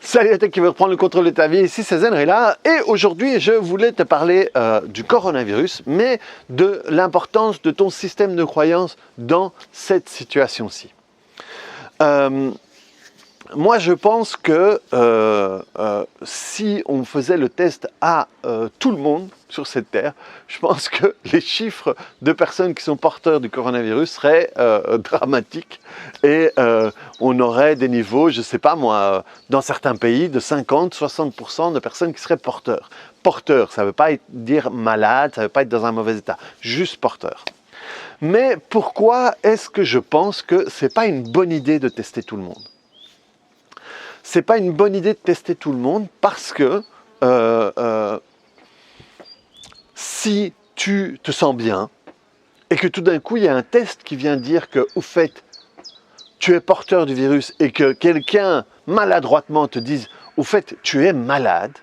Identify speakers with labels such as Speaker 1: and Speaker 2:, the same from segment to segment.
Speaker 1: Salut à toi qui veut reprendre le contrôle de ta vie, ici c'est Zenrela et aujourd'hui je voulais te parler du coronavirus mais de l'importance de ton système de croyance dans cette situation-ci. Moi je pense que si on faisait le test à tout le monde sur cette terre, je pense que les chiffres de personnes qui sont porteurs du coronavirus seraient dramatiques et on aurait des niveaux, je ne sais pas moi, dans certains pays de 50-60% de personnes qui seraient porteurs. Porteurs, ça ne veut pas dire malade, ça ne veut pas être dans un mauvais état, juste porteur. Mais pourquoi est-ce que je pense que ce n'est pas une bonne idée de tester tout le monde ? C'est pas une bonne idée de tester tout le monde parce que si tu te sens bien et que tout d'un coup il y a un test qui vient dire que au fait tu es porteur du virus et que quelqu'un maladroitement te dise au fait tu es malade,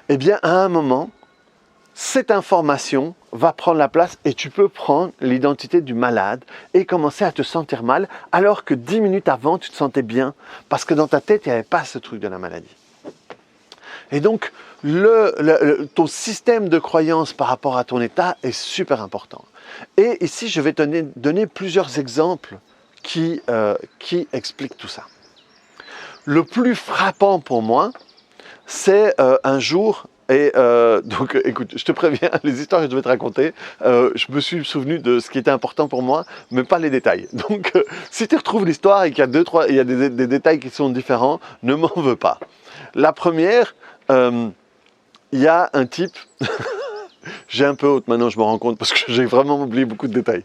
Speaker 1: eh bien à un moment cette information va prendre la place et tu peux prendre l'identité du malade et commencer à te sentir mal alors que 10 minutes avant tu te sentais bien parce que dans ta tête il n'y avait pas ce truc de la maladie. Et donc ton système de croyance par rapport à ton état est super important. Et ici je vais te donner plusieurs exemples qui expliquent tout ça. Le plus frappant pour moi, c'est un jour. Et donc, écoute, je te préviens, les histoires que je vais te raconter, je me suis souvenu de ce qui était important pour moi, mais pas les détails. Donc, si tu retrouves l'histoire et qu'il y a il y a des détails qui sont différents, ne m'en veux pas. La première, il y a un type, j'ai un peu haute maintenant, je me rends compte, parce que j'ai vraiment oublié beaucoup de détails.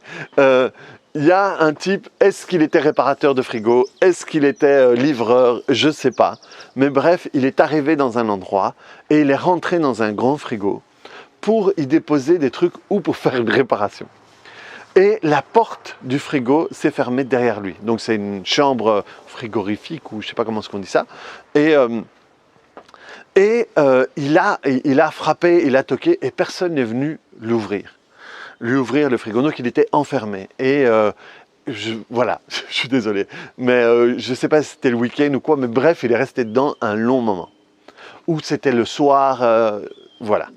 Speaker 1: Il y a un type, est-ce qu'il était réparateur de frigo? Est-ce qu'il était livreur? Je ne sais pas. Mais bref, il est arrivé dans un endroit et il est rentré dans un grand frigo pour y déposer des trucs ou pour faire une réparation. Et la porte du frigo s'est fermée derrière lui. Donc c'est une chambre frigorifique ou je ne sais pas comment on dit ça. Et il a frappé, il a toqué et personne n'est venu lui ouvrir le frigo, donc il était enfermé. Et voilà, je suis désolé, mais je ne sais pas si c'était le week-end ou quoi, mais bref, il est resté dedans un long moment. Ou c'était le soir, voilà.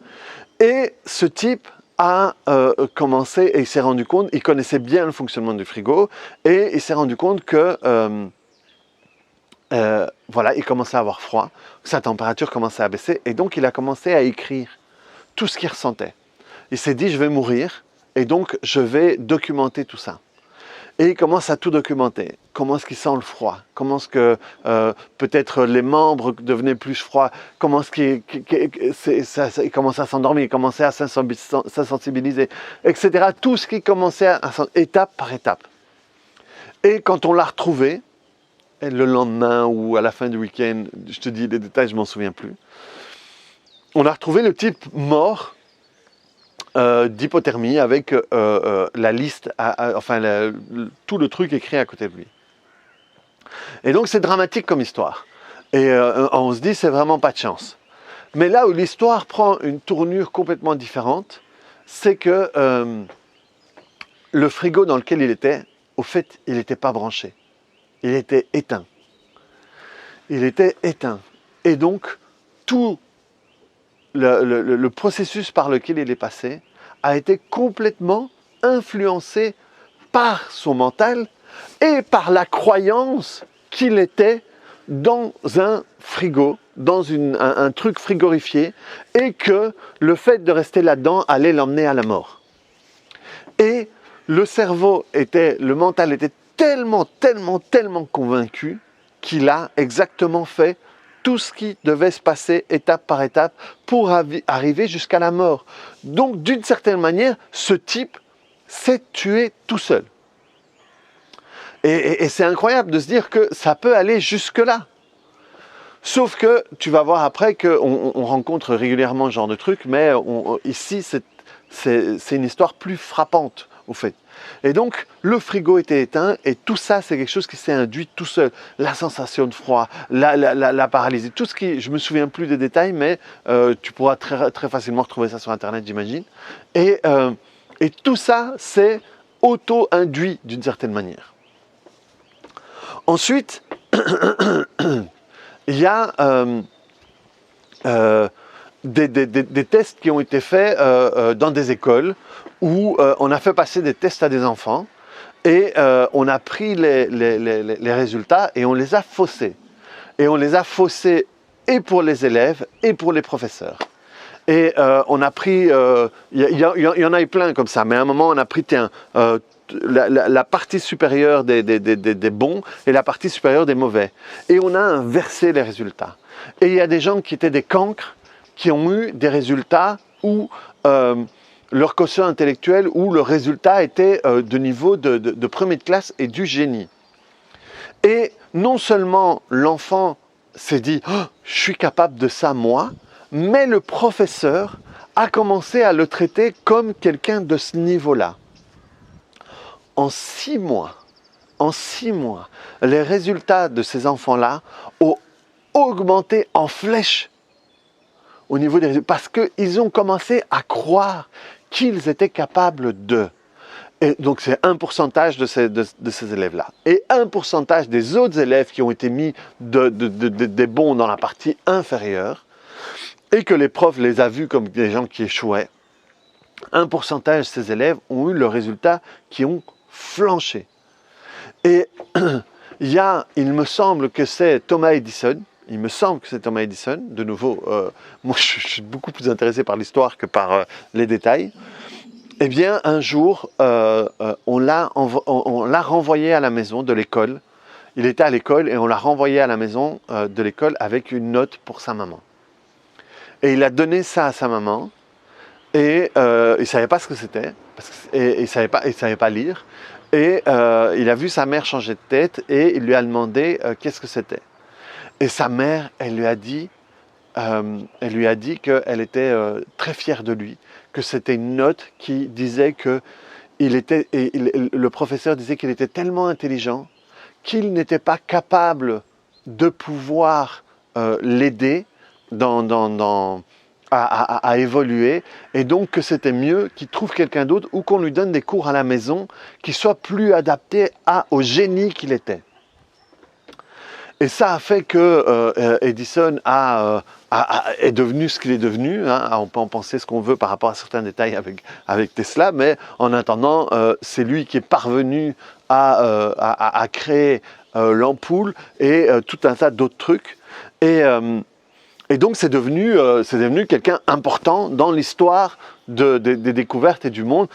Speaker 1: Et ce type a commencé et il s'est rendu compte, il connaissait bien le fonctionnement du frigo, et il s'est rendu compte que voilà, il commençait à avoir froid, sa température commençait à baisser, et donc il a commencé à écrire tout ce qu'il ressentait. Il s'est dit, je vais mourir, et donc je vais documenter tout ça. Et il commence à tout documenter. Comment est-ce qu'il sent le froid? Comment est-ce que peut-être les membres devenaient plus froids? Comment est-ce qu'il commençait à s'endormir? Il commençait à s'insensibiliser, etc. Tout ce qui commençait étape par étape. Et quand on l'a retrouvé, le lendemain ou à la fin du week-end, je te dis les détails, je ne m'en souviens plus, on a retrouvé le type mort d'hypothermie avec la liste, tout le truc écrit à côté de lui. Et donc c'est dramatique comme histoire. Et on se dit c'est vraiment pas de chance. Mais là où l'histoire prend une tournure complètement différente, c'est que le frigo dans lequel il était, au fait, il n'était pas branché. Il était éteint. Il était éteint. Et donc tout le processus par lequel il est passé a été complètement influencé par son mental et par la croyance qu'il était dans un frigo, dans un truc frigorifié, et que le fait de rester là-dedans allait l'emmener à la mort. Et le mental était tellement convaincu qu'il a exactement fait tout ce qui devait se passer étape par étape pour arriver jusqu'à la mort. Donc, d'une certaine manière, ce type s'est tué tout seul. Et c'est incroyable de se dire que ça peut aller jusque-là. Sauf que tu vas voir après qu'on rencontre régulièrement ce genre de truc, mais ici, c'est une histoire plus frappante, au fait. Et donc, le frigo était éteint et tout ça, c'est quelque chose qui s'est induit tout seul. La sensation de froid, la paralysie, tout ce qui... Je ne me souviens plus des détails, mais tu pourras très facilement retrouver ça sur Internet, j'imagine. Et tout ça, c'est auto-induit d'une certaine manière. Ensuite, il y a des tests qui ont été faits dans des écoles où on a fait passer des tests à des enfants et on a pris les résultats et on les a faussés. Et on les a faussés et pour les élèves et pour les professeurs. Et on a pris, il y en a eu plein comme ça, mais à un moment on a pris la partie supérieure des bons et la partie supérieure des mauvais. Et on a inversé les résultats. Et il y a des gens qui étaient des cancres, qui ont eu des résultats où leur quotient intellectuel, où le résultat était de niveau de première classe et du génie. Et non seulement l'enfant s'est dit oh, « je suis capable de ça moi », mais le professeur a commencé à le traiter comme quelqu'un de ce niveau-là. En 6 mois, les résultats de ces enfants-là ont augmenté en flèche au niveau des résultats, parce qu'ils ont commencé à croire qu'ils étaient capables de. Et donc c'est un pourcentage de ces élèves-là. Et un pourcentage des autres élèves qui ont été mis des bons dans la partie inférieure, et que les profs les ont vus comme des gens qui échouaient, un pourcentage de ces élèves ont eu le résultat qui ont flanché. Et il me semble que c'est Thomas Edison, de nouveau, moi je suis beaucoup plus intéressé par l'histoire que par les détails. Eh bien, un jour, on l'a renvoyé à la maison de l'école. Il était à l'école et on l'a renvoyé à la maison de l'école avec une note pour sa maman. Et il a donné ça à sa maman et il ne savait pas ce que c'était et il ne savait pas lire. Et il a vu sa mère changer de tête et il lui a demandé qu'est-ce que c'était. Et sa mère, elle lui a dit qu'elle était très fière de lui, que c'était une note qui disait que le professeur disait qu'il était tellement intelligent qu'il n'était pas capable de pouvoir l'aider à évoluer, et donc que c'était mieux qu'il trouve quelqu'un d'autre ou qu'on lui donne des cours à la maison qui soient plus adaptés au génie qu'il était. Et ça a fait que Edison est devenu ce qu'il est devenu. Hein. On peut en penser ce qu'on veut par rapport à certains détails avec Tesla, mais en attendant, c'est lui qui est parvenu à créer l'ampoule et tout un tas d'autres trucs. Et donc c'est devenu quelqu'un important dans l'histoire des découvertes et du monde.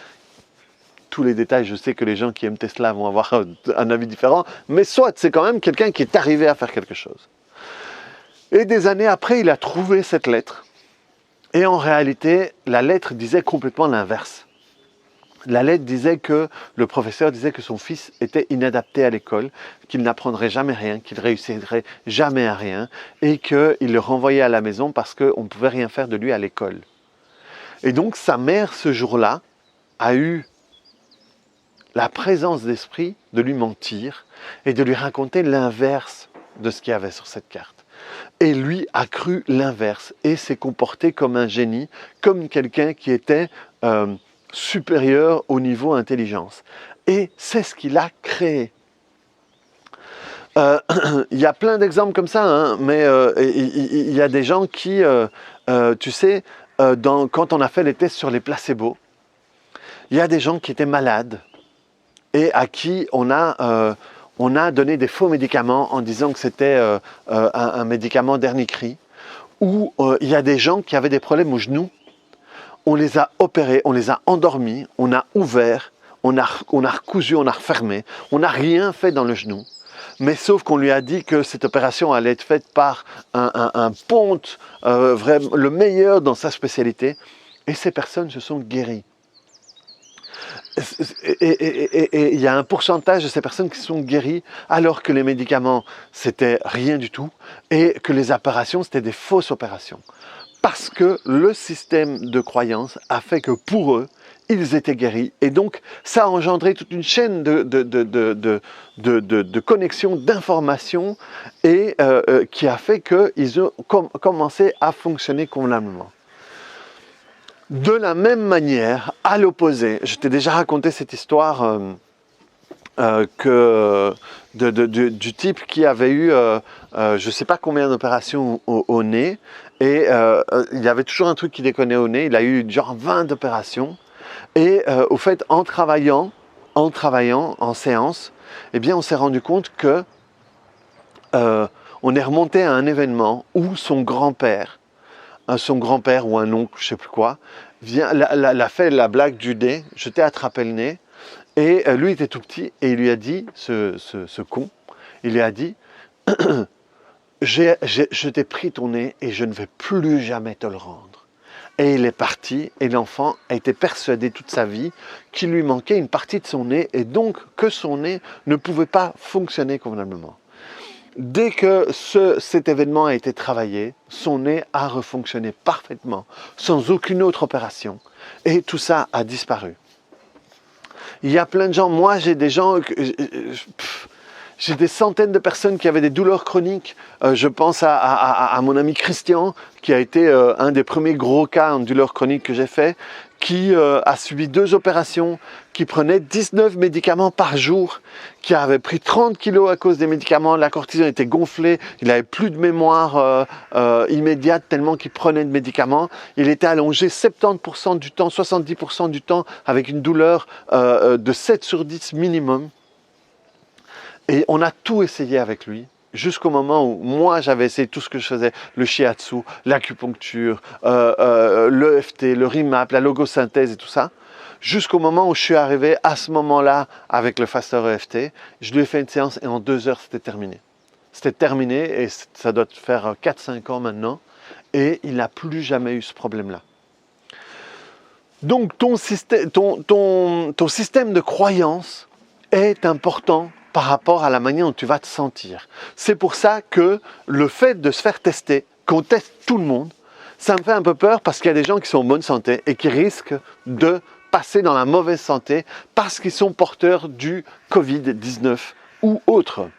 Speaker 1: Tous les détails, je sais que les gens qui aiment Tesla vont avoir un avis différent, mais soit c'est quand même quelqu'un qui est arrivé à faire quelque chose. Et des années après, il a trouvé cette lettre. Et en réalité, la lettre disait complètement l'inverse. La lettre disait que le professeur disait que son fils était inadapté à l'école, qu'il n'apprendrait jamais rien, qu'il ne réussirait jamais à rien, et qu'il le renvoyait à la maison parce qu'on ne pouvait rien faire de lui à l'école. Et donc sa mère, ce jour-là, a eu la présence d'esprit de lui mentir et de lui raconter l'inverse de ce qu'il y avait sur cette carte. Et lui a cru l'inverse et s'est comporté comme un génie, comme quelqu'un qui était supérieur au niveau intelligence. Et c'est ce qu'il a créé. Il y a plein d'exemples comme ça, hein, mais il y a des gens qui, tu sais, quand on a fait les tests sur les placebos, il y a des gens qui étaient malades et à qui on a donné des faux médicaments en disant que c'était un médicament dernier cri, ou il y a des gens qui avaient des problèmes au genou. On les a opérés, on les a endormis, on a ouvert, on a recousu, on a refermé, on n'a rien fait dans le genou. Mais sauf qu'on lui a dit que cette opération allait être faite par un ponte, vraiment le meilleur dans sa spécialité, et ces personnes se sont guéries. Et il y a un pourcentage de ces personnes qui sont guéries alors que les médicaments c'était rien du tout et que les opérations c'était des fausses opérations. Parce que le système de croyance a fait que pour eux, ils étaient guéris. Et donc, ça a engendré toute une chaîne de connexions, d'informations, et qui a fait qu'ils ont commencé à fonctionner convenablement. De la même manière, à l'opposé, je t'ai déjà raconté cette histoire du type qui avait eu je ne sais pas combien d'opérations au nez, et il y avait toujours un truc qui déconnait au nez. Il a eu genre 20 opérations, et au fait, en travaillant en séance, eh bien on s'est rendu compte que on est remonté à un événement où son grand-père ou un oncle, je ne sais plus quoi, l'a fait la blague du nez, je t'ai attrapé le nez. Et lui était tout petit, et il lui a dit, ce con, il lui a dit, je t'ai pris ton nez et je ne vais plus jamais te le rendre. Et il est parti, et l'enfant a été persuadé toute sa vie qu'il lui manquait une partie de son nez, et donc que son nez ne pouvait pas fonctionner convenablement. Dès que cet événement a été travaillé, son nez a refonctionné parfaitement, sans aucune autre opération, et tout ça a disparu. Il y a plein de gens, moi j'ai des gens, j'ai des centaines de personnes qui avaient des douleurs chroniques. Je pense à mon ami Christian, qui a été un des premiers gros cas en douleurs chroniques que j'ai fait, qui a subi 2 opérations, qui prenait 19 médicaments par jour, qui avait pris 30 kilos à cause des médicaments, la cortisone était gonflée, il n'avait plus de mémoire immédiate tellement qu'il prenait de médicaments, il était allongé 70% du temps, 70% du temps avec une douleur de 7 sur 10 minimum. Et on a tout essayé avec lui, jusqu'au moment où moi j'avais essayé tout ce que je faisais, le shiatsu, l'acupuncture, l'EFT, le RIMAP, la logosynthèse et tout ça, jusqu'au moment où je suis arrivé à ce moment-là avec le Faster EFT. Je lui ai fait une séance et en 2 heures c'était terminé. C'était terminé, et ça doit faire 4-5 ans maintenant, et il n'a plus jamais eu ce problème-là. Donc ton système de croyance est important par rapport à la manière dont tu vas te sentir. C'est pour ça que le fait de se faire tester, qu'on teste tout le monde, ça me fait un peu peur, parce qu'il y a des gens qui sont en bonne santé et qui risquent de passer dans la mauvaise santé parce qu'ils sont porteurs du Covid-19 ou autre.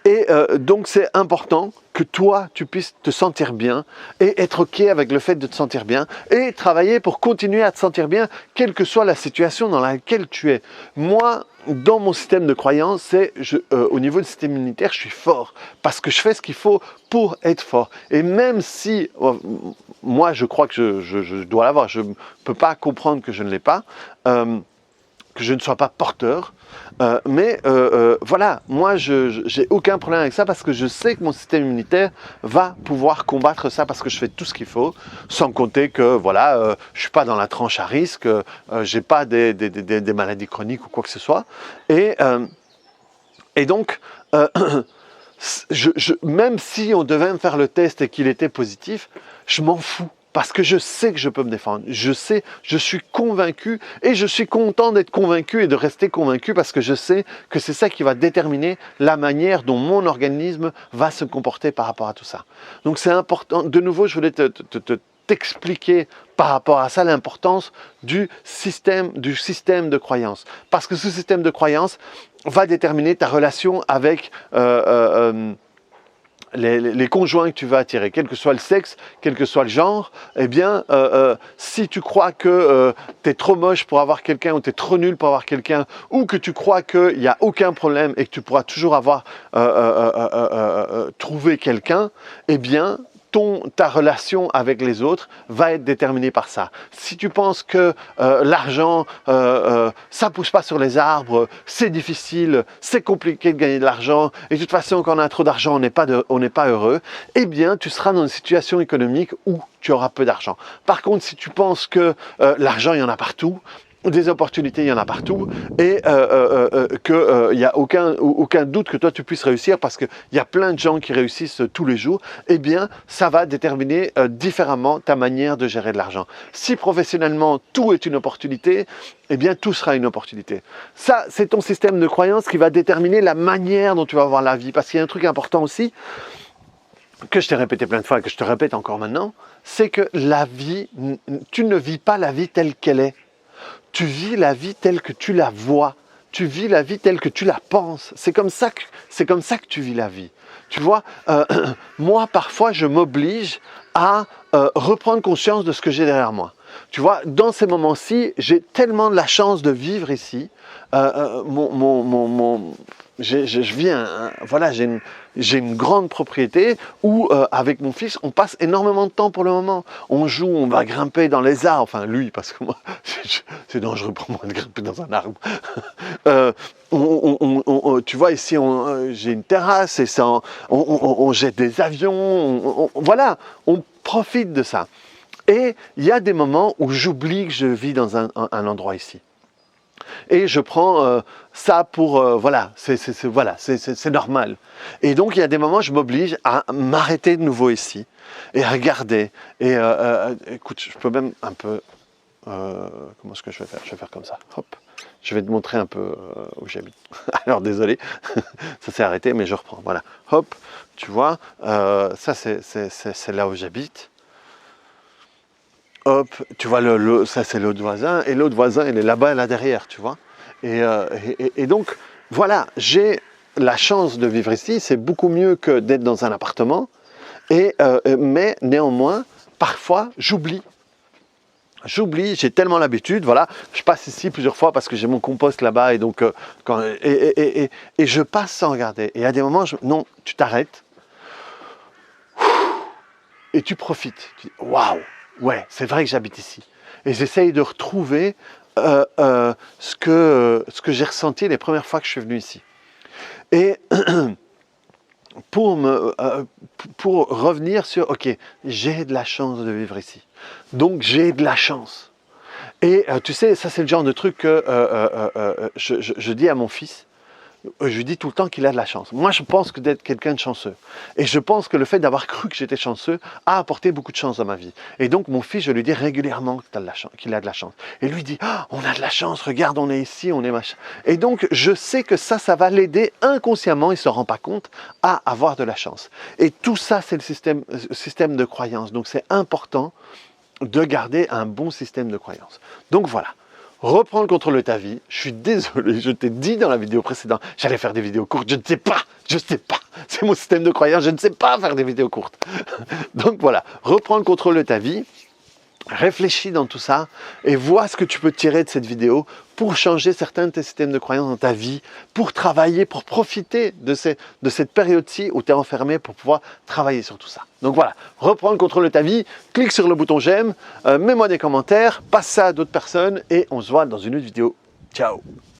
Speaker 1: Et donc c'est important que toi, tu puisses te sentir bien et être OK avec le fait de te sentir bien et travailler pour continuer à te sentir bien, quelle que soit la situation dans laquelle tu es. Moi, dans mon système de croyance, au niveau du système immunitaire, je suis fort parce que je fais ce qu'il faut pour être fort. Et même si, moi, je crois que je dois l'avoir, je ne peux pas comprendre que je ne l'ai pas, que je ne sois pas porteur, mais voilà, moi j'ai aucun problème avec ça, parce que je sais que mon système immunitaire va pouvoir combattre ça, parce que je fais tout ce qu'il faut, sans compter que voilà, je suis pas dans la tranche à risque, j'ai pas des maladies chroniques ou quoi que ce soit, et donc même si on devait me faire le test et qu'il était positif, je m'en fous. Parce que je sais que je peux me défendre, je suis convaincu, et je suis content d'être convaincu et de rester convaincu, parce que je sais que c'est ça qui va déterminer la manière dont mon organisme va se comporter par rapport à tout ça. Donc c'est important, de nouveau je voulais t'expliquer par rapport à ça l'importance du système de croyance. Parce que ce système de croyance va déterminer ta relation avec les conjoints que tu vas attirer, quel que soit le sexe, quel que soit le genre. Eh bien, si tu crois que tu es trop moche pour avoir quelqu'un, ou tu es trop nul pour avoir quelqu'un, ou que tu crois qu'il n'y a aucun problème et que tu pourras toujours avoir trouvé quelqu'un, eh bien, ta relation avec les autres va être déterminée par ça. Si tu penses que l'argent, ça pousse pas sur les arbres, c'est difficile, c'est compliqué de gagner de l'argent, et de toute façon quand on a trop d'argent on n'est pas heureux, eh bien tu seras dans une situation économique où tu auras peu d'argent. Par contre, si tu penses que l'argent il y en a partout, des opportunités, il y en a partout, et qu'il n'y a aucun doute que toi tu puisses réussir, parce qu'il y a plein de gens qui réussissent tous les jours, eh bien ça va déterminer différemment ta manière de gérer de l'argent. Si professionnellement tout est une opportunité, eh bien tout sera une opportunité. Ça, c'est ton système de croyance qui va déterminer la manière dont tu vas voir la vie, parce qu'il y a un truc important aussi, que je t'ai répété plein de fois et que je te répète encore maintenant, c'est que la vie, tu ne vis pas la vie telle qu'elle est. Tu vis la vie telle que tu la vois. Tu vis la vie telle que tu la penses. C'est comme ça que tu vis la vie. Tu vois, moi, parfois, je m'oblige à reprendre conscience de ce que j'ai derrière moi. Tu vois, dans ces moments-ci, j'ai tellement de la chance de vivre ici. Je vis voilà, j'ai une grande propriété où, avec mon fils, on passe énormément de temps pour le moment. On joue, on va grimper dans les arbres. Enfin, lui, parce que moi, c'est dangereux pour moi de grimper dans un arbre. Tu vois, ici, j'ai une terrasse et ça, on jette des avions. Voilà, on profite de ça. Et il y a des moments où j'oublie que je vis dans un endroit ici. Et je prends ça pour... voilà, c'est normal. Et donc, il y a des moments où je m'oblige à m'arrêter de nouveau ici et à regarder. Et écoute, je peux même un peu... comment est-ce que je vais faire? Je vais faire comme ça. Hop. Je vais te montrer un peu où j'habite. Alors, désolé, ça s'est arrêté, mais je reprends. Voilà. Hop, tu vois, ça, c'est là où j'habite. Hop, tu vois, ça c'est l'autre voisin, et l'autre voisin, il est là-bas, là derrière, tu vois. Et donc, voilà, j'ai la chance de vivre ici, c'est beaucoup mieux que d'être dans un appartement, mais néanmoins, parfois, j'oublie, j'ai tellement l'habitude, voilà, je passe ici plusieurs fois parce que j'ai mon compost là-bas, et donc, et je passe sans regarder. Et à des moments, non, tu t'arrêtes, et tu profites, tu dis, waouh! Ouais, c'est vrai que j'habite ici. Et j'essaye de retrouver ce que j'ai ressenti les premières fois que je suis venu ici. Et pour revenir sur, ok, j'ai de la chance de vivre ici. Donc j'ai de la chance. Et tu sais, ça c'est le genre de truc que je dis à mon fils. Je lui dis tout le temps qu'il a de la chance. Moi, je pense que d'être quelqu'un de chanceux. Et je pense que le fait d'avoir cru que j'étais chanceux a apporté beaucoup de chance dans ma vie. Et donc, mon fils, je lui dis régulièrement qu'il a de la chance. Et lui dit, oh, on a de la chance, regarde, on est ici, on est machin. Et donc, je sais que ça va l'aider inconsciemment, il ne se rend pas compte, à avoir de la chance. Et tout ça, c'est le système de croyance. Donc, c'est important de garder un bon système de croyance. Donc, voilà. Reprends le contrôle de ta vie. Je suis désolé, je t'ai dit dans la vidéo précédente, j'allais faire des vidéos courtes, je ne sais pas, c'est mon système de croyance, je ne sais pas faire des vidéos courtes. Donc voilà, reprends le contrôle de ta vie, réfléchis dans tout ça et vois ce que tu peux tirer de cette vidéo pour changer certains de tes systèmes de croyance dans ta vie, pour travailler, pour profiter de cette période-ci où tu es enfermé pour pouvoir travailler sur tout ça. Donc voilà, reprends le contrôle de ta vie, clique sur le bouton j'aime, mets-moi des commentaires, passe ça à d'autres personnes et on se voit dans une autre vidéo. Ciao!